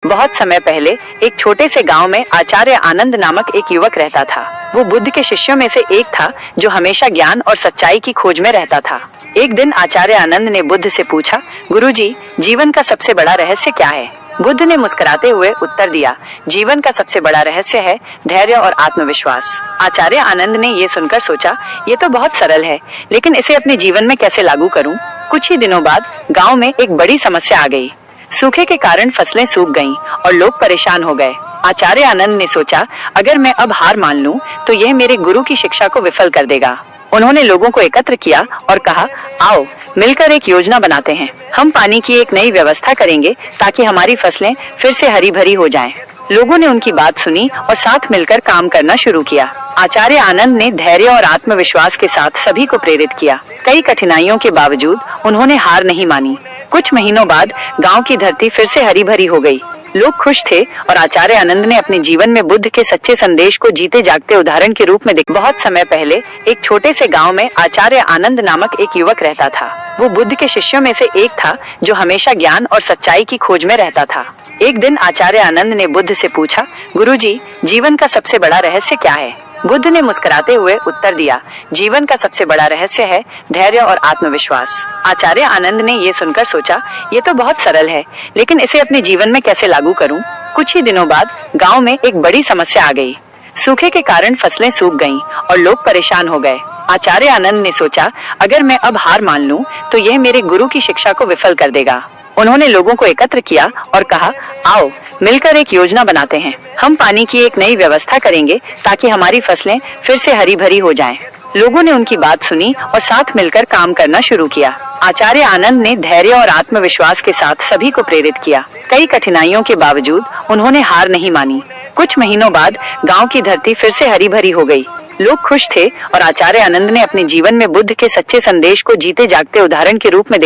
बहुत समय पहले एक छोटे से गांव में आचार्य आनंद नामक एक युवक रहता था। वो बुद्ध के शिष्यों में से एक था जो हमेशा ज्ञान और सच्चाई की खोज में रहता था। एक दिन आचार्य आनंद ने बुद्ध से पूछा, गुरुजी, जीवन का सबसे बड़ा रहस्य क्या है? बुद्ध ने मुस्कुराते हुए उत्तर दिया, जीवन का सबसे बड़ा रहस्य है धैर्य और आत्मविश्वास। आचार्य आनंद ने ये सुनकर सोचा, ये तो बहुत सरल है, लेकिन इसे अपने जीवन में कैसे लागू करूं? कुछ ही दिनों बाद गांव में एक बड़ी समस्या आ गई। सूखे के कारण फसलें सूख गईं और लोग परेशान हो गए। आचार्य आनंद ने सोचा, अगर मैं अब हार मान लूं, तो यह मेरे गुरु की शिक्षा को विफल कर देगा। उन्होंने लोगों को एकत्र किया और कहा, आओ मिलकर एक योजना बनाते हैं। हम पानी की एक नई व्यवस्था करेंगे ताकि हमारी फसलें फिर से हरी भरी हो जाएं। लोगों ने उनकी बात सुनी और साथ मिलकर काम करना शुरू किया। आचार्य आनंद ने धैर्य और आत्मविश्वास के साथ सभी को प्रेरित किया। कई कठिनाइयों के बावजूद उन्होंने हार नहीं मानी। कुछ महीनों बाद गांव की धरती फिर से हरी भरी हो गई। लोग खुश थे और आचार्य आनंद ने अपने जीवन में बुद्ध के सच्चे संदेश को जीते जागते उदाहरण के रूप में देखा। बहुत समय पहले एक छोटे से गांव में आचार्य आनंद नामक एक युवक रहता था। वो बुद्ध के शिष्यों में से एक था जो हमेशा ज्ञान और सच्चाई की खोज में रहता था। एक दिन आचार्य आनंद ने बुद्ध से पूछा, गुरुजी, जीवन का सबसे बड़ा रहस्य क्या है? बुद्ध ने मुस्कुराते हुए उत्तर दिया, जीवन का सबसे बड़ा रहस्य है धैर्य और आत्मविश्वास। आचार्य आनंद ने ये सुनकर सोचा, ये तो बहुत सरल है, लेकिन इसे अपने जीवन में कैसे लागू करूं? कुछ ही दिनों बाद गांव में एक बड़ी समस्या आ गई। सूखे के कारण फसलें सूख गईं और लोग परेशान हो गए। आचार्य आनंद ने सोचा, अगर मैं अब हार मान लूं, तो यह मेरे गुरु की शिक्षा को विफल कर देगा। उन्होंने लोगों को एकत्र किया और कहा, आओ मिलकर एक योजना बनाते हैं। हम पानी की एक नई व्यवस्था करेंगे ताकि हमारी फसलें फिर से हरी भरी हो जाएं। लोगों ने उनकी बात सुनी और साथ मिलकर काम करना शुरू किया। आचार्य आनंद ने धैर्य और आत्मविश्वास के साथ सभी को प्रेरित किया। कई कठिनाइयों के बावजूद उन्होंने हार नहीं मानी। कुछ महीनों बाद गांव की धरती फिर से हरी भरी हो गई। लोग खुश थे और आचार्य आनंद ने अपने जीवन में बुद्ध के सच्चे संदेश को जीते जागते उदाहरण के रूप में देखा।